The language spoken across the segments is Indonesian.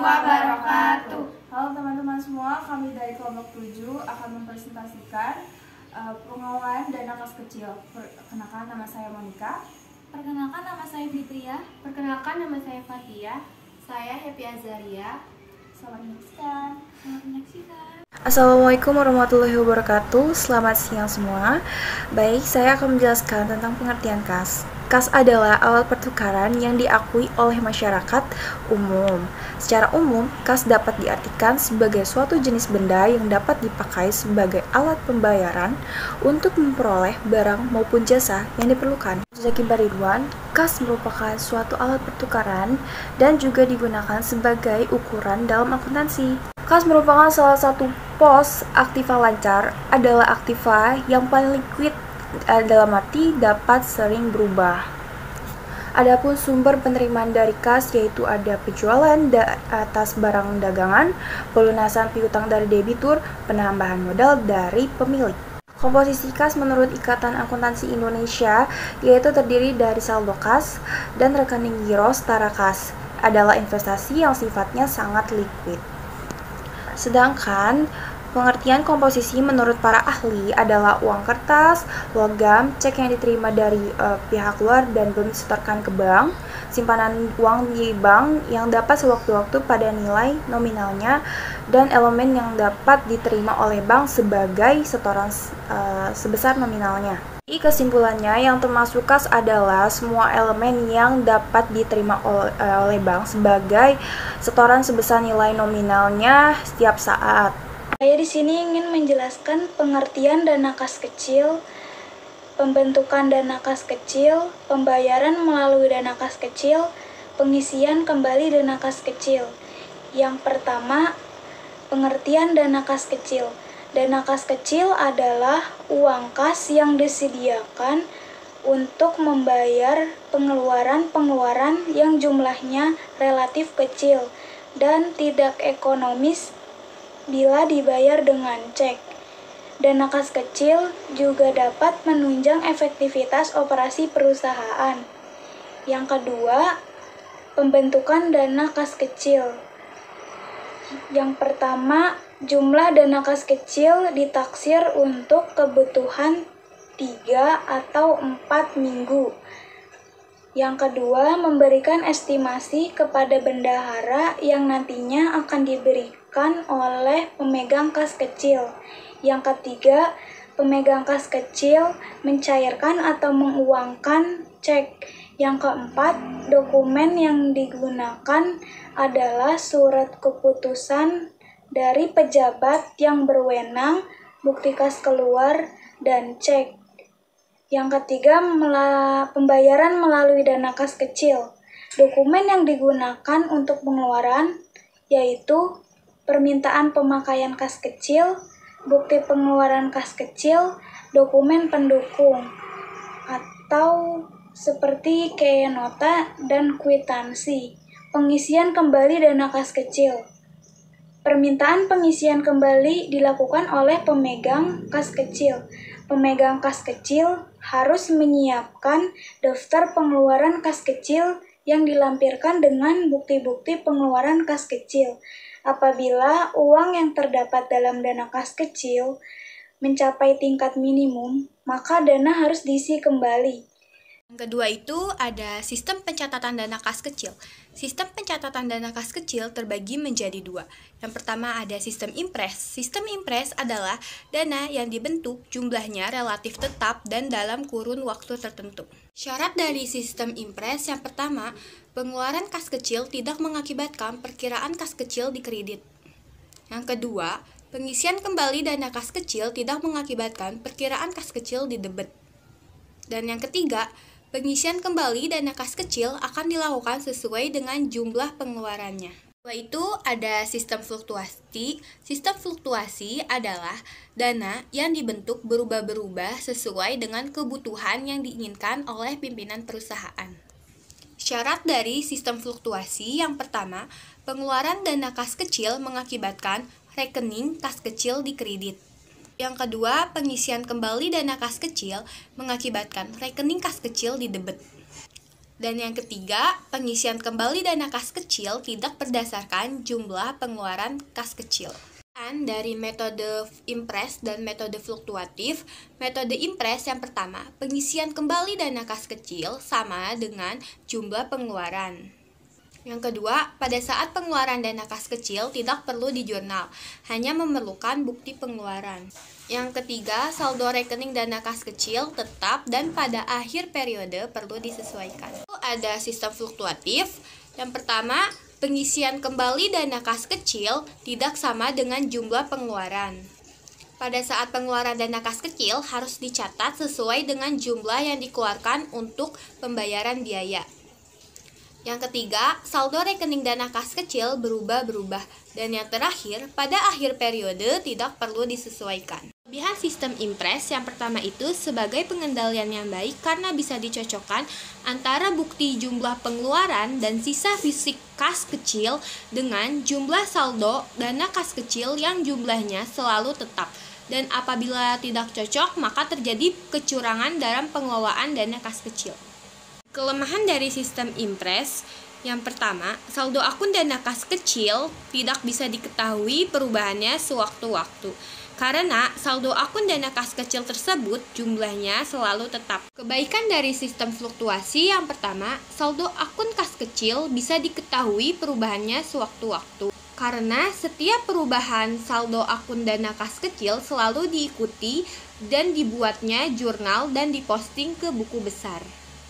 wabarakatuh. Halo teman-teman semua, kami dari kelompok 7 akan mempresentasikan pengelolaan dana kas kecil. Perkenalkan, nama saya Monica. Perkenalkan, nama saya Fitria. Perkenalkan, nama saya Fatia. Saya Happy Azaria. Selamat menyaksikan. Assalamualaikum warahmatullahi wabarakatuh. Selamat siang semua. Baik, saya akan menjelaskan tentang pengertian kas. Kas adalah alat pertukaran yang diakui oleh masyarakat umum. Secara umum, kas dapat diartikan sebagai suatu jenis benda yang dapat dipakai sebagai alat pembayaran untuk memperoleh barang maupun jasa yang diperlukan. Zaki Baridwan, kas merupakan suatu alat pertukaran dan juga digunakan sebagai ukuran dalam akuntansi. Kas merupakan salah satu pos aktiva lancar, adalah aktiva yang paling liquid dalam arti dapat sering berubah. Adapun sumber penerimaan dari kas yaitu ada penjualan atas barang dagangan, pelunasan piutang dari debitur, penambahan modal dari pemilik. Komposisi kas menurut Ikatan Akuntansi Indonesia yaitu terdiri dari saldo kas dan rekening giro setara kas, adalah investasi yang sifatnya sangat liquid. Sedangkan pengertian komposisi menurut para ahli adalah uang kertas, logam, cek yang diterima dari pihak luar dan belum disetorkan ke bank, simpanan uang di bank yang dapat sewaktu-waktu pada nilai nominalnya, dan elemen yang dapat diterima oleh bank sebagai setoran sebesar nominalnya. Kesimpulannya, yang termasuk kas adalah semua elemen yang dapat diterima oleh bank sebagai setoran sebesar nilai nominalnya setiap saat. Saya di sini ingin menjelaskan pengertian dana kas kecil, pembentukan dana kas kecil, pembayaran melalui dana kas kecil, pengisian kembali dana kas kecil. Yang pertama, pengertian dana kas kecil. Dana kas kecil adalah uang kas yang disediakan untuk membayar pengeluaran-pengeluaran yang jumlahnya relatif kecil dan tidak ekonomis bila dibayar dengan cek. Dana kas kecil juga dapat menunjang efektivitas operasi perusahaan. Yang kedua, pembentukan dana kas kecil. Yang pertama, jumlah dana kas kecil ditaksir untuk kebutuhan 3 atau 4 minggu. Yang kedua, memberikan estimasi kepada bendahara yang nantinya akan diberikan oleh pemegang kas kecil. Yang ketiga, pemegang kas kecil mencairkan atau menguangkan cek. Yang keempat, dokumen yang digunakan adalah surat keputusan dari pejabat yang berwenang, bukti kas keluar, dan cek. Yang ketiga, pembayaran melalui dana kas kecil. Dokumen yang digunakan untuk pengeluaran yaitu permintaan pemakaian kas kecil, bukti pengeluaran kas kecil, dokumen pendukung, atau seperti kayak nota dan kwitansi. Pengisian kembali dana kas kecil. Permintaan pengisian kembali dilakukan oleh pemegang kas kecil. Pemegang kas kecil harus menyiapkan daftar pengeluaran kas kecil yang dilampirkan dengan bukti-bukti pengeluaran kas kecil. Apabila uang yang terdapat dalam dana kas kecil mencapai tingkat minimum, maka dana harus diisi kembali. Yang kedua itu ada sistem pencatatan dana kas kecil. Sistem pencatatan dana kas kecil terbagi menjadi dua. Yang pertama ada sistem impres. Sistem impres adalah dana yang dibentuk jumlahnya relatif tetap dan dalam kurun waktu tertentu. Syarat dari sistem impres yang pertama, pengeluaran kas kecil tidak mengakibatkan perkiraan kas kecil di kredit. Yang kedua, pengisian kembali dana kas kecil tidak mengakibatkan perkiraan kas kecil di debit. Dan yang ketiga, pengisian kembali dana kas kecil akan dilakukan sesuai dengan jumlah pengeluarannya. Setelah itu ada sistem fluktuasi. Sistem fluktuasi adalah dana yang dibentuk berubah-berubah sesuai dengan kebutuhan yang diinginkan oleh pimpinan perusahaan. Syarat dari sistem fluktuasi yang pertama, pengeluaran dana kas kecil mengakibatkan rekening kas kecil di kredit. Yang kedua, pengisian kembali dana kas kecil mengakibatkan rekening kas kecil di debit. Dan yang ketiga, pengisian kembali dana kas kecil tidak berdasarkan jumlah pengeluaran kas kecil. Dan dari metode impres dan metode fluktuatif, metode impres yang pertama, pengisian kembali dana kas kecil sama dengan jumlah pengeluaran. Yang kedua, pada saat pengeluaran dana kas kecil tidak perlu dijurnal, hanya memerlukan bukti pengeluaran. Yang ketiga, saldo rekening dana kas kecil tetap dan pada akhir periode perlu disesuaikan. Ada sistem fluktuatif. Yang pertama, pengisian kembali dana kas kecil tidak sama dengan jumlah pengeluaran. Pada saat pengeluaran dana kas kecil harus dicatat sesuai dengan jumlah yang dikeluarkan untuk pembayaran biaya. Yang ketiga, saldo rekening dana kas kecil berubah-berubah. Dan yang terakhir, pada akhir periode tidak perlu disesuaikan. Kelebihan sistem impres yang pertama itu sebagai pengendalian yang baik karena bisa dicocokkan antara bukti jumlah pengeluaran dan sisa fisik kas kecil dengan jumlah saldo dana kas kecil yang jumlahnya selalu tetap. Dan apabila tidak cocok, maka terjadi kecurangan dalam pengelolaan dana kas kecil. Kelemahan dari sistem impres yang pertama, saldo akun dana kas kecil tidak bisa diketahui perubahannya sewaktu-waktu. Karena saldo akun dana kas kecil tersebut jumlahnya selalu tetap. Kebaikan dari sistem fluktuasi yang pertama, saldo akun kas kecil bisa diketahui perubahannya sewaktu-waktu. Karena setiap perubahan saldo akun dana kas kecil selalu diikuti dan dibuatnya jurnal dan diposting ke buku besar.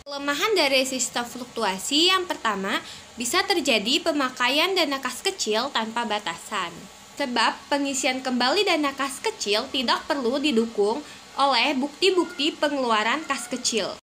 Kelemahan dari sistem fluktuasi yang pertama, bisa terjadi pemakaian dana kas kecil tanpa batasan. Sebab pengisian kembali dana kas kecil tidak perlu didukung oleh bukti-bukti pengeluaran kas kecil.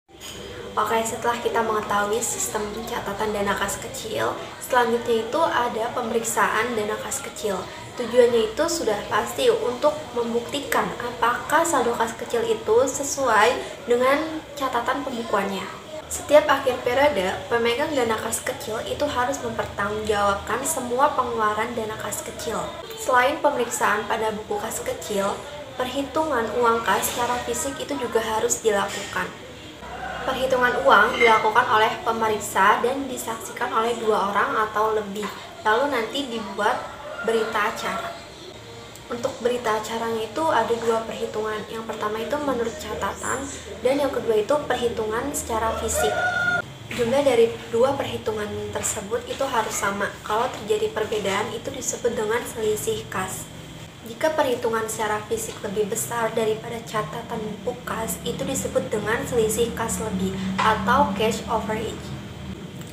Oke, setelah kita mengetahui sistem pencatatan dana kas kecil, selanjutnya itu ada pemeriksaan dana kas kecil. Tujuannya itu sudah pasti untuk membuktikan apakah saldo kas kecil itu sesuai dengan catatan pembukuannya. Setiap akhir periode, pemegang dana kas kecil itu harus mempertanggungjawabkan semua pengeluaran dana kas kecil. Selain pemeriksaan pada buku kas kecil, perhitungan uang kas secara fisik itu juga harus dilakukan. Perhitungan uang dilakukan oleh pemeriksa dan disaksikan oleh 2 orang atau lebih. Lalu nanti dibuat berita acara. Untuk berita acaranya itu ada 2 perhitungan. Yang pertama itu menurut catatan dan yang kedua itu perhitungan secara fisik. Jumlah dari 2 perhitungan tersebut itu harus sama. Kalau terjadi perbedaan itu disebut dengan selisih kas. Jika perhitungan secara fisik lebih besar daripada catatan buku kas, itu disebut dengan selisih kas lebih atau cash overage.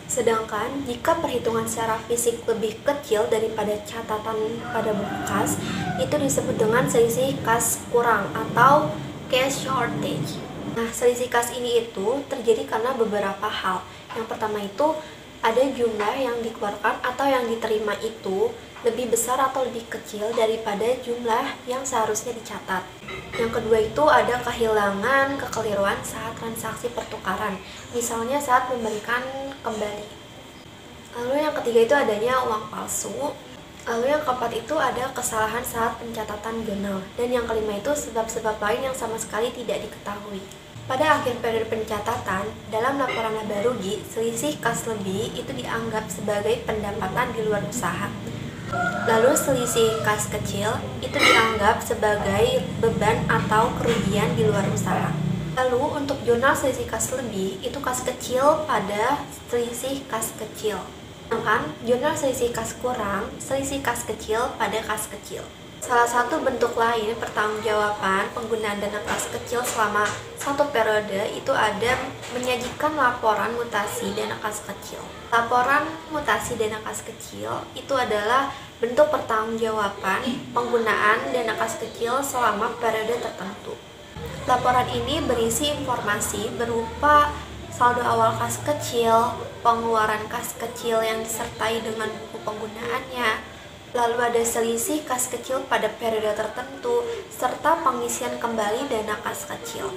Sedangkan jika perhitungan secara fisik lebih kecil daripada catatan pada buku kas, itu disebut dengan selisih kas kurang atau cash shortage. Nah, selisih kas ini itu terjadi karena beberapa hal. Yang pertama itu ada jumlah yang dikeluarkan atau yang diterima itu lebih besar atau lebih kecil daripada jumlah yang seharusnya dicatat. Yang kedua itu ada kehilangan, kekeliruan saat transaksi pertukaran, misalnya saat memberikan kembali. Lalu yang ketiga itu adanya uang palsu. Lalu yang keempat itu ada kesalahan saat pencatatan jurnal. Dan yang kelima itu sebab-sebab lain yang sama sekali tidak diketahui. Pada akhir periode pencatatan, dalam laporan laba rugi, selisih kas lebih itu dianggap sebagai pendapatan di luar usaha. Lalu selisih kas kecil itu dianggap sebagai beban atau kerugian di luar usaha. Lalu untuk jurnal selisih kas lebih, itu kas kecil pada selisih kas kecil. Sedangkan jurnal selisih kas kurang, selisih kas kecil pada kas kecil. Salah satu bentuk lain pertanggungjawaban penggunaan dana kas kecil selama satu periode itu ada menyajikan laporan mutasi dana kas kecil. Laporan mutasi dana kas kecil itu adalah bentuk pertanggungjawaban penggunaan dana kas kecil selama periode tertentu. Laporan ini berisi informasi berupa saldo awal kas kecil, pengeluaran kas kecil yang disertai dengan buku penggunaannya, lalu ada selisih kas kecil pada periode tertentu, serta pengisian kembali dana kas kecil.